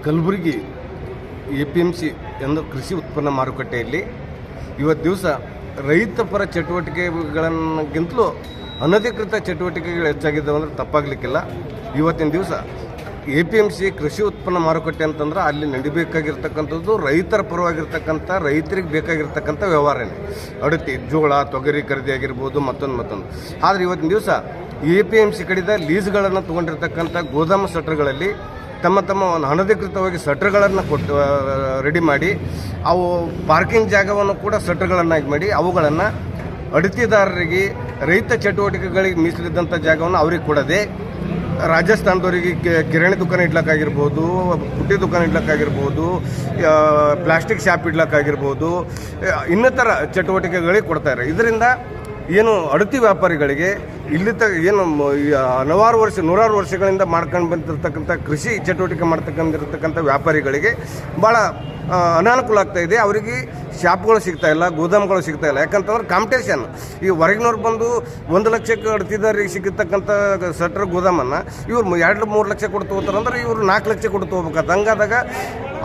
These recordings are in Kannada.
ಕಲಬುರಗಿ APMC ಎಂದು ಕೃಷಿ ಉತ್ಪನ್ನ ಮಾರುಕಟ್ಟೆಯಲ್ಲಿ ಇವತ್ತು ದಿವಸ ರೈತ ಪರ ಚಟುವಟಿಕೆಗಳನ್ಗಿಂತಲೂ ಅನಧಿಕೃತ ಚಟುವಟಿಕೆಗಳು ಹೆಚ್ಚಾಗಿದ್ದಾವೆ ಅಂದರೆ ತಪ್ಪಾಗಲಿಕ್ಕಿಲ್ಲ. ಇವತ್ತಿನ ದಿವಸ APMC ಕೃಷಿ ಉತ್ಪನ್ನ ಮಾರುಕಟ್ಟೆ ಅಂತಂದ್ರೆ ಅಲ್ಲಿ ನಡಿಬೇಕಾಗಿರ್ತಕ್ಕಂಥದ್ದು ರೈತರ ಪರವಾಗಿರ್ತಕ್ಕಂಥ ರೈತರಿಗೆ ಬೇಕಾಗಿರ್ತಕ್ಕಂಥ ವ್ಯವಹಾರನೇ. ಅಡತಿ, ಜೋಳ, ತೊಗರಿ ಖರೀದಿ ಆಗಿರ್ಬೋದು, ಮತ್ತೊಂದು. ಆದರೆ ಇವತ್ತಿನ ದಿವಸ APMC ಕಡೆದ ಲೀಸ್ಗಳನ್ನು ತೊಗೊಂಡಿರ್ತಕ್ಕಂಥ ಗೋದಾಮು ಸಟ್ರ್ಗಳಲ್ಲಿ ತಮ್ಮ ಅನಧಿಕೃತವಾಗಿ ಸಟ್ರ್ಗಳನ್ನು ಕೊಟ್ಟು ರೆಡಿ ಮಾಡಿ ಅವು ಪಾರ್ಕಿಂಗ್ ಜಾಗವನ್ನು ಕೂಡ ಸಟ್ರ್ಗಳನ್ನಾಗಿ ಮಾಡಿ ಅವುಗಳನ್ನು ಅಡತಿದಾರರಿಗೆ ರೈತ ಚಟುವಟಿಕೆಗಳಿಗೆ ಮೀಸಲಿದ್ದಂಥ ಜಾಗವನ್ನು ಅವ್ರಿಗೆ ಕೊಡದೆ ರಾಜಸ್ಥಾನದವರಿಗೆ ಕಿರಾಣಿ ದುಕಾನ್ ಇಡ್ಲಕ್ಕಾಗಿರ್ಬೋದು, ಪುಟ್ಟಿ ದುಕಾನ್ ಇಡ್ಲಕ್ಕಾಗಿರ್ಬೋದು, ಪ್ಲಾಸ್ಟಿಕ್ ಶಾಪ್ ಇಡ್ಲಕ್ಕಾಗಿರ್ಬೋದು, ಇನ್ನಿತರ ಚಟುವಟಿಕೆಗಳಿಗೆ ಕೊಡ್ತಾರೆ. ಇದರಿಂದ ಏನು ಅಡತಿ ವ್ಯಾಪಾರಿಗಳಿಗೆ ಇಲ್ಲಿ ಏನು ನೂರಾರು ವರ್ಷಗಳಿಂದ ಮಾಡ್ಕೊಂಡು ಬಂದಿರತಕ್ಕಂಥ ಕೃಷಿ ಚಟುವಟಿಕೆ ಮಾಡ್ತಕ್ಕಂಥ ವ್ಯಾಪಾರಿಗಳಿಗೆ ಭಾಳ ಅನಾನುಕೂಲ ಆಗ್ತಾ ಇದೆ. ಅವರಿಗೆ ಶಾಪ್ಗಳು ಸಿಗ್ತಾ ಇಲ್ಲ, ಗೋದಾಮುಗಳು ಸಿಗ್ತಾ ಇಲ್ಲ. ಯಾಕಂತಂದ್ರೆ ಕಾಂಪಿಟೇಷನ್. ಈ ಹೊರಗಿನವ್ರು ಬಂದು 1 ಲಕ್ಷಕ್ಕೆ ಅಡತಿದಾರಿಗೆ ಸಿಗತಕ್ಕಂಥ ಸಟ್ರ್ ಗೋದಾಮನ್ನು ಇವ್ರು 2-3 ಲಕ್ಷ ಕೊಟ್ಟು ಹೋಗ್ತಾರಂದ್ರೆ ಇವರು 4 ಲಕ್ಷ ಕೊಟ್ಟು ಹೋಗ್ಬೇಕಾದ. ಹಂಗಾದಾಗ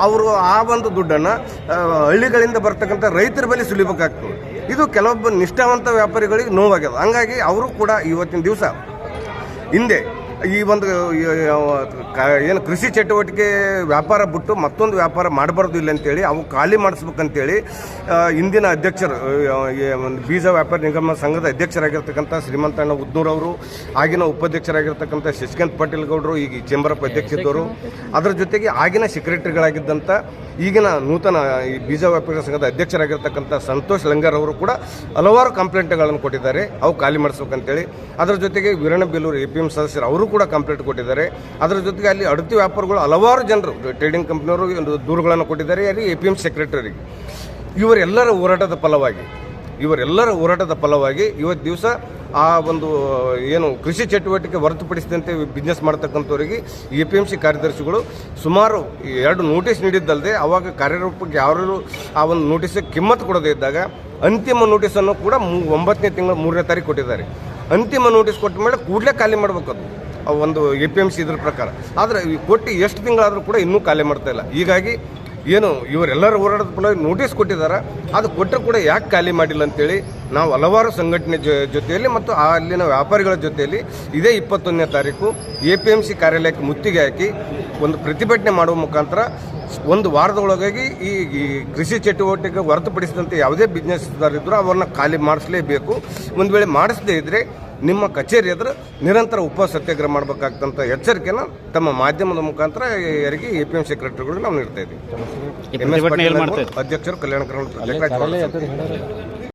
ಅವರು ಆ ಒಂದು ದುಡ್ಡನ್ನು ಹಳ್ಳಿಗಳಿಂದ ಬರ್ತಕ್ಕಂಥ ರೈತರ ಬಳಿ ಸುಲಿಬೇಕಾಗ್ತದೆ. ಇದು ಕೆಲವೊಬ್ಬ ನಿಷ್ಠಾವಂತ ವ್ಯಾಪಾರಿಗಳಿಗೆ ನೋವಾಗ್ಯದ. ಹಂಗಾಗಿ ಅವರು ಕೂಡ ಇವತ್ತಿನ ದಿವಸ ಹಿಂದೆ ಈ ಒಂದು ಏನು ಕೃಷಿ ಚಟುವಟಿಕೆ ವ್ಯಾಪಾರ ಬಿಟ್ಟು ಮತ್ತೊಂದು ವ್ಯಾಪಾರ ಮಾಡಬಾರ್ದು ಇಲ್ಲ ಅಂತೇಳಿ ಅವು ಖಾಲಿ ಮಾಡಿಸ್ಬೇಕಂತೇಳಿ ಇಂದಿನ ಅಧ್ಯಕ್ಷರು ಬೀಜ ವ್ಯಾಪಾರ ನಿಗಮ ಸಂಘದ ಅಧ್ಯಕ್ಷರಾಗಿರ್ತಕ್ಕಂಥ ಶ್ರೀಮಂತಣ್ಣ ಉದ್ನೂರವರು, ಆಗಿನ ಉಪಾಧ್ಯಕ್ಷರಾಗಿರ್ತಕ್ಕಂಥ ಶಶಿಕಾಂತ್ ಪಾಟೀಲ್ ಗೌಡರು, ಈಗ ಚೇಂಬರ್ ಆಫ್ ಅಧ್ಯಕ್ಷರಿದ್ದವರು, ಅದರ ಜೊತೆಗೆ ಆಗಿನ ಸೆಕ್ರೆಟರಿಗಳಾಗಿದ್ದಂಥ ಈಗಿನ ನೂತನ ಈ ಬೀಜ ವ್ಯಾಪಾರ ಸಂಘದ ಅಧ್ಯಕ್ಷರಾಗಿರ್ತಕ್ಕಂಥ ಸಂತೋಷ್ ಲಂಗರ್ ಅವರು ಕೂಡ ಹಲವಾರು ಕಂಪ್ಲೇಂಟ್ಗಳನ್ನು ಕೊಟ್ಟಿದ್ದಾರೆ ಅವು ಖಾಲಿ ಮಾಡಿಸ್ಬೇಕಂತೇಳಿ. ಅದರ ಜೊತೆಗೆ ವೀರಣ್ಣಬೇಲೂರು APM ಸದಸ್ಯರು ಅವರು ಕೂಡ ಕಂಪ್ಲೇಂಟ್ ಕೊಟ್ಟಿದ್ದಾರೆ. ಅದರ ಜೊತೆಗೆ ಅಲ್ಲಿ ಅಡತಿ ವ್ಯಾಪಾರಿಗಳು ಹಲವಾರು ಜನರು ಟ್ರೇಡಿಂಗ್ ಕಂಪ್ನಿಯವರು ದೂರುಗಳನ್ನು ಕೊಟ್ಟಿದ್ದಾರೆ ಯಾರಿಗೆ APM ಸೆಕ್ರೆಟರಿಗೆ. ಇವರೆಲ್ಲರ ಹೋರಾಟದ ಫಲವಾಗಿ ಇವತ್ತು ದಿವಸ ಆ ಒಂದು ಏನು ಕೃಷಿ ಚಟುವಟಿಕೆ ಹೊರತುಪಡಿಸಿದಂತೆ ಬಿಸ್ನೆಸ್ ಮಾಡ್ತಕ್ಕಂಥವರಿಗೆ APMC ಕಾರ್ಯದರ್ಶಿಗಳು ಸುಮಾರು 2 ನೋಟಿಸ್ ನೀಡಿದ್ದಲ್ಲದೆ ಅವಾಗ ಕಾರ್ಯರೂಪಕ್ಕೆ ಯಾರು ಆ ಒಂದು ನೋಟಿಸಿಗೆ ಕಿಮ್ಮತ್ತು ಕೊಡದೇ ಇದ್ದಾಗ ಅಂತಿಮ ನೋಟಿಸನ್ನು ಕೂಡ 9ನೇ ತಿಂಗಳು 3ನೇ ತಾರೀಕು ಕೊಟ್ಟಿದ್ದಾರೆ. ಅಂತಿಮ ನೋಟಿಸ್ ಕೊಟ್ಟ ಮೇಲೆ ಕೂಡಲೇ ಖಾಲಿ ಮಾಡಬೇಕದು ಒಂದು APMC ಇದ್ರ ಪ್ರಕಾರ. ಆದರೆ ಕೊಟ್ಟು ಎಷ್ಟು ತಿಂಗಳಾದರೂ ಕೂಡ ಇನ್ನೂ ಖಾಲಿ ಮಾಡ್ತಾ ಇಲ್ಲ. ಹೀಗಾಗಿ ಏನು ಇವರೆಲ್ಲರ ಹೋರಾಟದ ಫಲವಾಗಿ ನೋಟಿಸ್ ಕೊಟ್ಟಿದ್ದಾರೆ, ಅದು ಕೊಟ್ಟರು ಕೂಡ ಯಾಕೆ ಖಾಲಿ ಮಾಡಿಲ್ಲ ಅಂತೇಳಿ ನಾವು ಹಲವಾರು ಸಂಘಟನೆ ಜೊತೆಯಲ್ಲಿ ಮತ್ತು ಅಲ್ಲಿನ ವ್ಯಾಪಾರಿಗಳ ಜೊತೆಯಲ್ಲಿ ಇದೇ 21ನೇ ತಾರೀಕು APMC ಕಾರ್ಯಾಲಯಕ್ಕೆ ಮುತ್ತಿಗೆ ಹಾಕಿ ಒಂದು ಪ್ರತಿಭಟನೆ ಮಾಡುವ ಮುಖಾಂತರ 1 ವಾರದೊಳಗಾಗಿ ಈ ಕೃಷಿ ಚಟುವಟಿಕೆ ಹೊರತುಪಡಿಸಿದಂತೆ ಯಾವುದೇ ಬಿಸ್ನೆಸ್ದಾರಿದ್ದರೂ ಅವ್ರನ್ನ ಖಾಲಿ ಮಾಡಿಸಲೇಬೇಕು. ಒಂದು ವೇಳೆ ಮಾಡಿಸದೇ ಇದ್ದರೆ ನಿಮ್ಮ ಕಚೇರಿ ಎದುರು ನಿರಂತರ ಉಪ ಸತ್ಯಾಗ್ರಹ ಮಾಡಬೇಕಾಗ್ತಂಥ ಎಚ್ಚರಿಕೆನ ತಮ್ಮ ಮಾಧ್ಯಮದ ಮುಖಾಂತರ ಯಾರಿಗೆ APM ಸೆಕ್ರೆಟರಿಗಳು ನಾವು ನೀಡ್ತಾ ಇದ್ದೀವಿ. ಅಧ್ಯಕ್ಷರು ಕಲ್ಯಾಣ ಕರ್ನಾಟಕ